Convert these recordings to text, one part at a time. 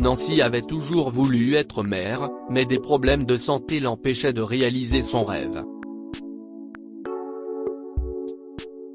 Nancy avait toujours voulu être mère, mais des problèmes de santé l'empêchaient de réaliser son rêve.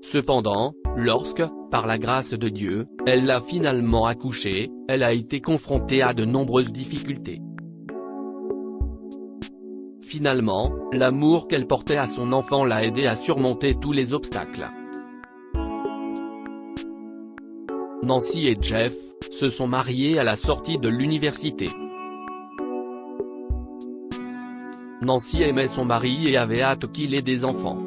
Cependant, lorsque, par la grâce de Dieu, elle l'a finalement accouché, elle a été confrontée à de nombreuses difficultés. Finalement, l'amour qu'elle portait à son enfant l'a aidée à surmonter tous les obstacles. Nancy et Jeff se sont mariés à la sortie de l'université. Nancy aimait son mari et avait hâte qu'il ait des enfants.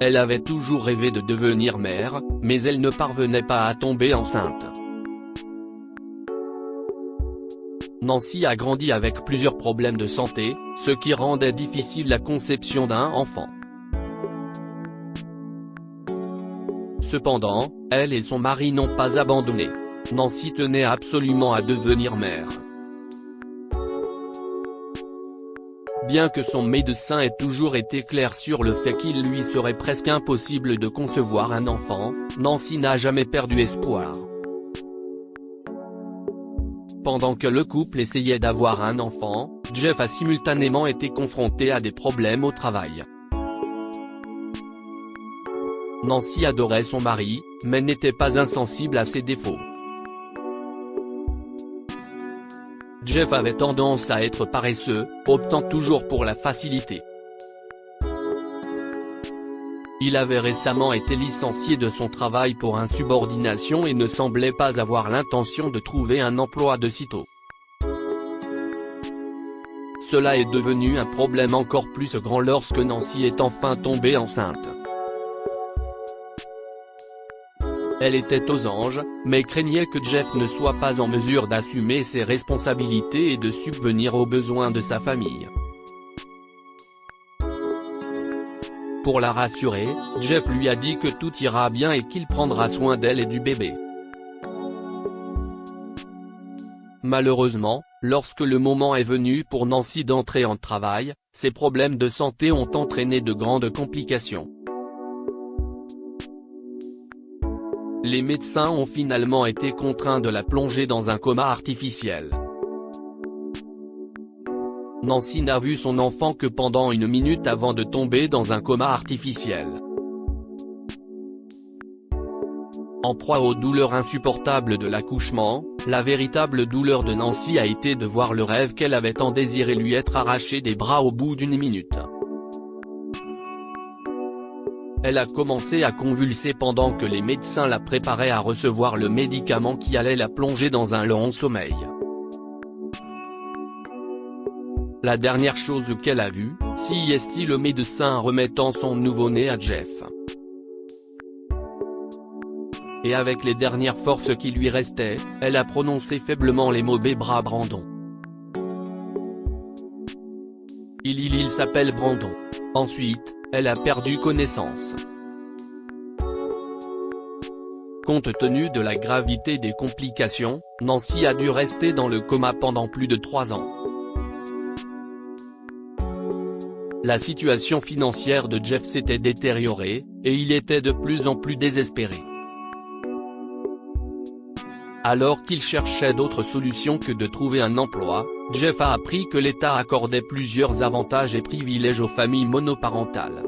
Elle avait toujours rêvé de devenir mère, mais elle ne parvenait pas à tomber enceinte. Nancy a grandi avec plusieurs problèmes de santé, ce qui rendait difficile la conception d'un enfant. Cependant, elle et son mari n'ont pas abandonné. Nancy tenait absolument à devenir mère. Bien que son médecin ait toujours été clair sur le fait qu'il lui serait presque impossible de concevoir un enfant, Nancy n'a jamais perdu espoir. Pendant que le couple essayait d'avoir un enfant, Jeff a simultanément été confronté à des problèmes au travail. Nancy adorait son mari, mais n'était pas insensible à ses défauts. Jeff avait tendance à être paresseux, optant toujours pour la facilité. Il avait récemment été licencié de son travail pour insubordination et ne semblait pas avoir l'intention de trouver un emploi de sitôt. Cela est devenu un problème encore plus grand lorsque Nancy est enfin tombée enceinte. Elle était aux anges, mais craignait que Jeff ne soit pas en mesure d'assumer ses responsabilités et de subvenir aux besoins de sa famille. Pour la rassurer, Jeff lui a dit que tout ira bien et qu'il prendra soin d'elle et du bébé. Malheureusement, lorsque le moment est venu pour Nancy d'entrer en travail, ses problèmes de santé ont entraîné de grandes complications. Les médecins ont finalement été contraints de la plonger dans un coma artificiel. Nancy n'a vu son enfant que pendant une minute avant de tomber dans un coma artificiel. En proie aux douleurs insupportables de l'accouchement, la véritable douleur de Nancy a été de voir le rêve qu'elle avait tant désiré lui être arraché des bras au bout d'une minute. Elle a commencé à convulser pendant que les médecins la préparaient à recevoir le médicament qui allait la plonger dans un long sommeil. La dernière chose qu'elle a vue, c'est le médecin remettant son nouveau-né à Jeff. Et avec les dernières forces qui lui restaient, elle a prononcé faiblement les mots Bébra Brandon. Il s'appelle Brandon. Ensuite, elle a perdu connaissance. Compte tenu de la gravité des complications, Nancy a dû rester dans le coma pendant plus de 3 ans. La situation financière de Jeff s'était détériorée, et il était de plus en plus désespéré. Alors qu'il cherchait d'autres solutions que de trouver un emploi, Jeff a appris que l'État accordait plusieurs avantages et privilèges aux familles monoparentales.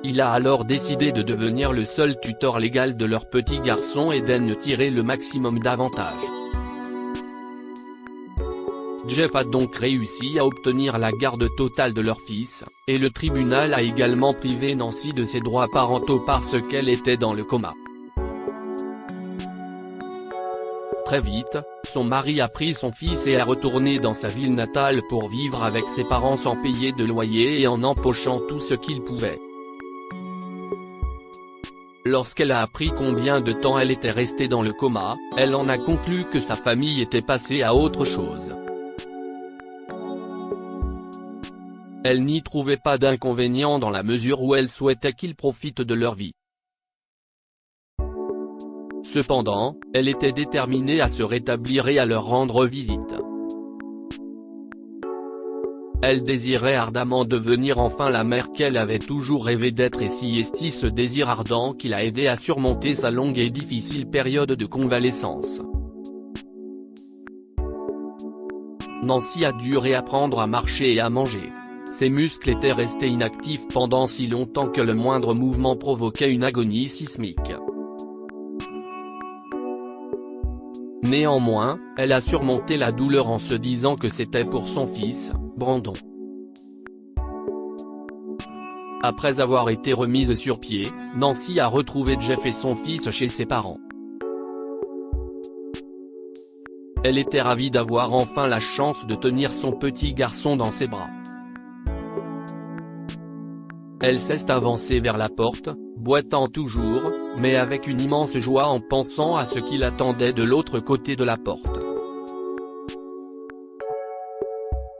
Il a alors décidé de devenir le seul tuteur légal de leur petit garçon et d'en tirer le maximum d'avantages. Jeff a donc réussi à obtenir la garde totale de leur fils, et le tribunal a également privé Nancy de ses droits parentaux parce qu'elle était dans le coma. Très vite, son mari a pris son fils et est retourné dans sa ville natale pour vivre avec ses parents sans payer de loyer et en empochant tout ce qu'il pouvait. Lorsqu'elle a appris combien de temps elle était restée dans le coma, elle en a conclu que sa famille était passée à autre chose. Elle n'y trouvait pas d'inconvénient dans la mesure où elle souhaitait qu'ils profitent de leur vie. Cependant, elle était déterminée à se rétablir et à leur rendre visite. Elle désirait ardemment devenir enfin la mère qu'elle avait toujours rêvé d'être et si est ce désir ardent qui l'a aidé à surmonter sa longue et difficile période de convalescence. Nancy a dû réapprendre à marcher et à manger. Ses muscles étaient restés inactifs pendant si longtemps que le moindre mouvement provoquait une agonie sismique. Néanmoins, elle a surmonté la douleur en se disant que c'était pour son fils, Brandon. Après avoir été remise sur pied, Nancy a retrouvé Jeff et son fils chez ses parents. Elle était ravie d'avoir enfin la chance de tenir son petit garçon dans ses bras. Elle s'est avancée vers la porte, boitant toujours, mais avec une immense joie en pensant à ce qui l'attendait de l'autre côté de la porte.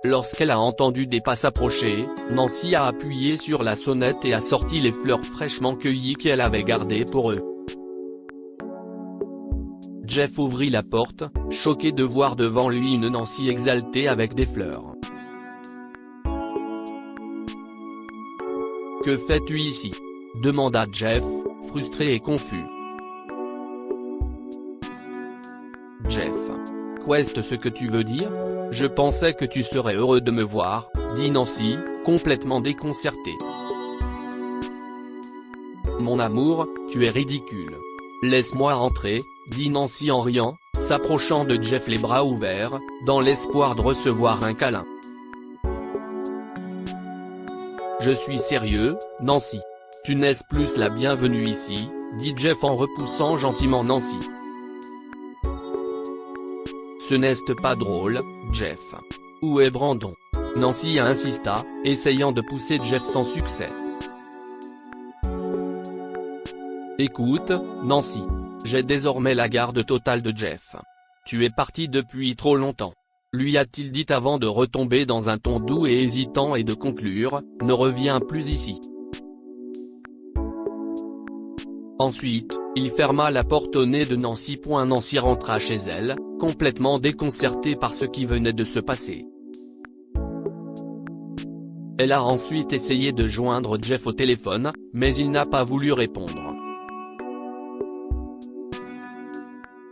Lorsqu'elle a entendu des pas s'approcher, Nancy a appuyé sur la sonnette et a sorti les fleurs fraîchement cueillies qu'elle avait gardées pour eux. Jeff ouvrit la porte, choqué de voir devant lui une Nancy exaltée avec des fleurs. « Que fais-tu ici ?» demanda Jeff, frustré et confus. Jeff. Qu'est-ce ce que tu veux dire ? Je pensais que tu serais heureux de me voir, dit Nancy, complètement déconcertée. Mon amour, tu es ridicule. Laisse-moi entrer, dit Nancy en riant, s'approchant de Jeff les bras ouverts, dans l'espoir de recevoir un câlin. Je suis sérieux, Nancy. Tu n'es plus la bienvenue ici, dit Jeff en repoussant gentiment Nancy. Ce n'est pas drôle, Jeff. Où est Brandon ? Nancy insista, essayant de pousser Jeff sans succès. Écoute, Nancy. J'ai désormais la garde totale de Jeff. Tu es parti depuis trop longtemps. Lui a-t-il dit avant de retomber dans un ton doux et hésitant et de conclure, ne reviens plus ici. Ensuite, il ferma la porte au nez de Nancy. Nancy rentra chez elle, complètement déconcertée par ce qui venait de se passer. Elle a ensuite essayé de joindre Jeff au téléphone, mais il n'a pas voulu répondre.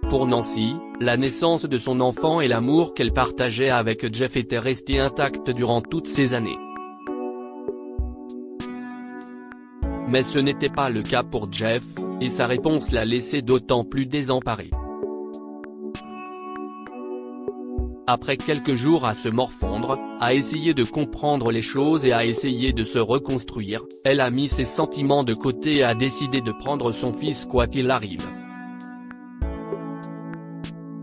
Pour Nancy, la naissance de son enfant et l'amour qu'elle partageait avec Jeff étaient restés intacts durant toutes ces années. Mais ce n'était pas le cas pour Jeff, et sa réponse l'a laissé d'autant plus désemparée. Après quelques jours à se morfondre, à essayer de comprendre les choses et à essayer de se reconstruire, elle a mis ses sentiments de côté et a décidé de prendre son fils quoi qu'il arrive.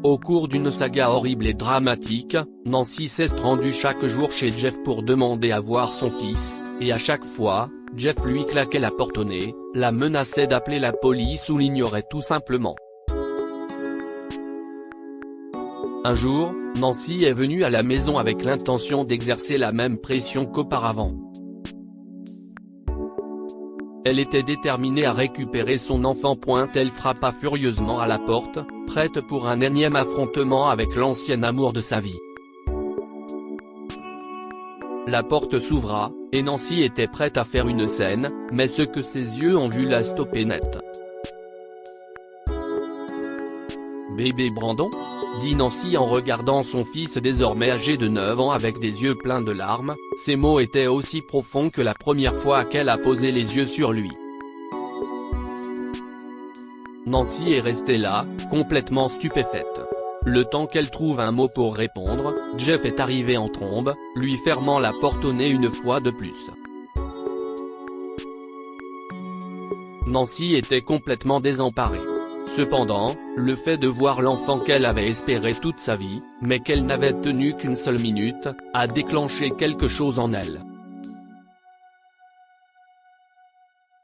Au cours d'une saga horrible et dramatique, Nancy s'est rendue chaque jour chez Jeff pour demander à voir son fils, et à chaque fois, Jeff lui claquait la porte au nez, la menaçait d'appeler la police ou l'ignorait tout simplement. Un jour, Nancy est venue à la maison avec l'intention d'exercer la même pression qu'auparavant. Elle était déterminée à récupérer son enfant. Elle frappa furieusement à la porte, prête pour un énième affrontement avec l'ancien amour de sa vie. La porte s'ouvra, et Nancy était prête à faire une scène, mais ce que ses yeux ont vu l'a stoppée net. « Bébé Brandon ?» dit Nancy en regardant son fils désormais âgé de 9 ans avec des yeux pleins de larmes, ses mots étaient aussi profonds que la première fois qu'elle a posé les yeux sur lui. Nancy est restée là, complètement stupéfaite. Le temps qu'elle trouve un mot pour répondre, Jeff est arrivé en trombe, lui fermant la porte au nez une fois de plus. Nancy était complètement désemparée. Cependant, le fait de voir l'enfant qu'elle avait espéré toute sa vie, mais qu'elle n'avait tenu qu'une seule minute, a déclenché quelque chose en elle.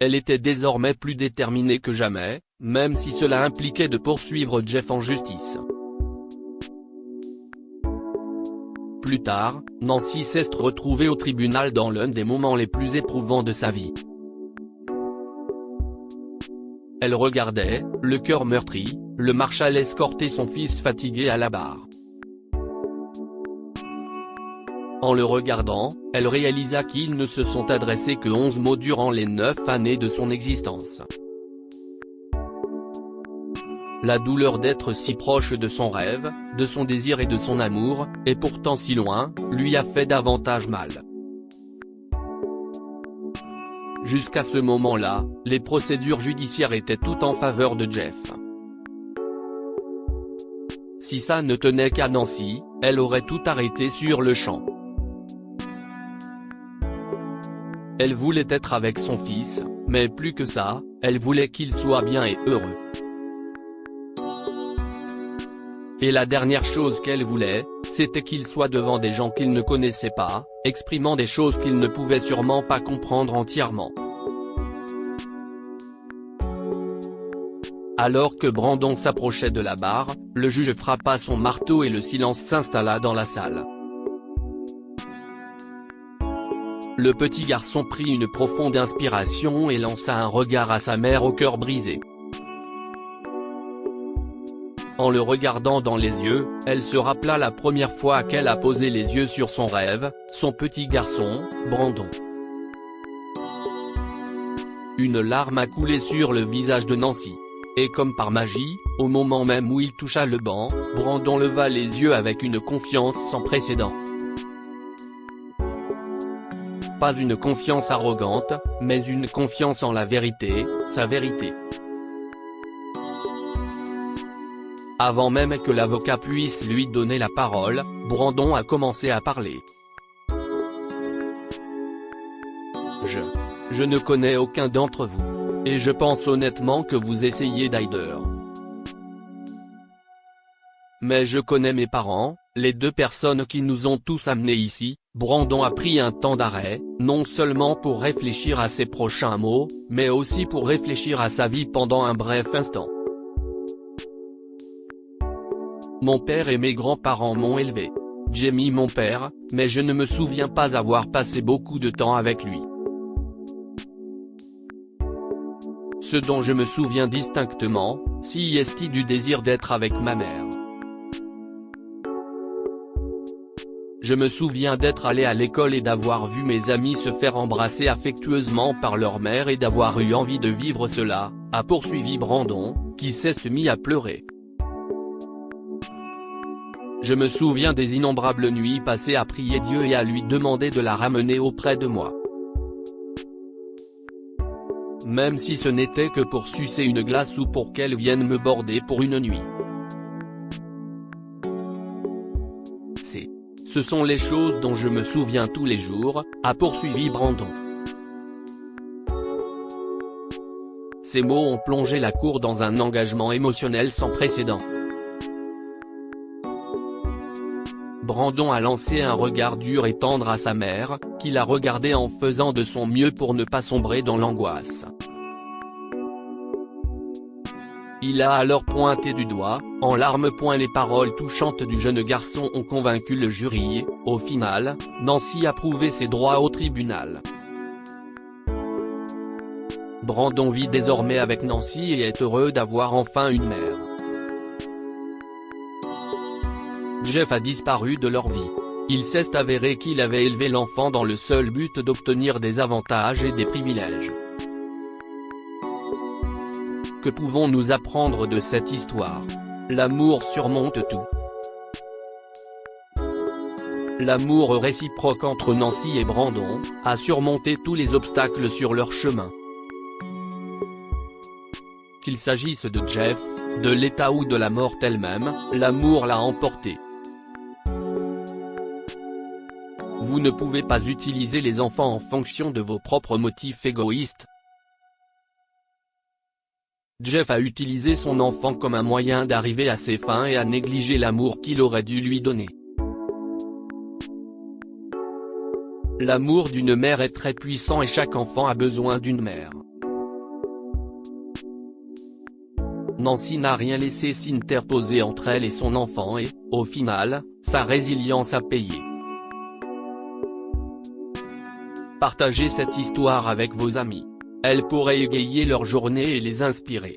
Elle était désormais plus déterminée que jamais, même si cela impliquait de poursuivre Jeff en justice. Plus tard, Nancy s'est retrouvée au tribunal dans l'un des moments les plus éprouvants de sa vie. Elle regardait, le cœur meurtri, le marshal escorter son fils fatigué à la barre. En le regardant, elle réalisa qu'ils ne se sont adressés que 11 mots durant les 9 années de son existence. La douleur d'être si proche de son rêve, de son désir et de son amour, et pourtant si loin, lui a fait davantage mal. Jusqu'à ce moment-là, les procédures judiciaires étaient toutes en faveur de Jeff. Si ça ne tenait qu'à Nancy, elle aurait tout arrêté sur le champ. Elle voulait être avec son fils, mais plus que ça, elle voulait qu'il soit bien et heureux. Et la dernière chose qu'elle voulait, c'était qu'il soit devant des gens qu'il ne connaissait pas, exprimant des choses qu'il ne pouvait sûrement pas comprendre entièrement. Alors que Brandon s'approchait de la barre, le juge frappa son marteau et le silence s'installa dans la salle. Le petit garçon prit une profonde inspiration et lança un regard à sa mère au cœur brisé. En le regardant dans les yeux, elle se rappela la première fois qu'elle a posé les yeux sur son rêve, son petit garçon, Brandon. Une larme a coulé sur le visage de Nancy. Et comme par magie, au moment même où il toucha le banc, Brandon leva les yeux avec une confiance sans précédent. Pas une confiance arrogante, mais une confiance en la vérité, sa vérité. Avant même que l'avocat puisse lui donner la parole, Brandon a commencé à parler. Je ne connais aucun d'entre vous. Et je pense honnêtement que vous essayez d'aider. Mais je connais mes parents, les 2 personnes qui nous ont tous amenés ici. Brandon a pris un temps d'arrêt, non seulement pour réfléchir à ses prochains mots, mais aussi pour réfléchir à sa vie pendant un bref instant. Mon père et mes grands-parents m'ont élevé. J'ai mis mon père, mais je ne me souviens pas avoir passé beaucoup de temps avec lui. Ce dont je me souviens distinctement, c'est du désir d'être avec ma mère. Je me souviens d'être allé à l'école et d'avoir vu mes amis se faire embrasser affectueusement par leur mère et d'avoir eu envie de vivre cela, a poursuivi Brandon, qui s'est mis à pleurer. Je me souviens des innombrables nuits passées à prier Dieu et à lui demander de la ramener auprès de moi. Même si ce n'était que pour sucer une glace ou pour qu'elle vienne me border pour une nuit. Ce sont les choses dont je me souviens tous les jours, a poursuivi Brandon. Ces mots ont plongé la cour dans un engagement émotionnel sans précédent. Brandon a lancé un regard dur et tendre à sa mère, qui l'a regardé en faisant de son mieux pour ne pas sombrer dans l'angoisse. Il a alors pointé du doigt, en larmes. Les paroles touchantes du jeune garçon ont convaincu le jury, au final, Nancy a prouvé ses droits au tribunal. Brandon vit désormais avec Nancy et est heureux d'avoir enfin une mère. Jeff a disparu de leur vie. Il s'est avéré qu'il avait élevé l'enfant dans le seul but d'obtenir des avantages et des privilèges. Que pouvons-nous apprendre de cette histoire? L'amour surmonte tout. L'amour réciproque entre Nancy et Brandon a surmonté tous les obstacles sur leur chemin. Qu'il s'agisse de Jeff, de l'état ou de la mort elle-même, l'amour l'a emporté. Vous ne pouvez pas utiliser les enfants en fonction de vos propres motifs égoïstes. Jeff a utilisé son enfant comme un moyen d'arriver à ses fins et a négligé l'amour qu'il aurait dû lui donner. L'amour d'une mère est très puissant et chaque enfant a besoin d'une mère. Nancy n'a rien laissé s'interposer entre elle et son enfant et, au final, sa résilience a payé. Partagez cette histoire avec vos amis. Elle pourrait égayer leur journée et les inspirer.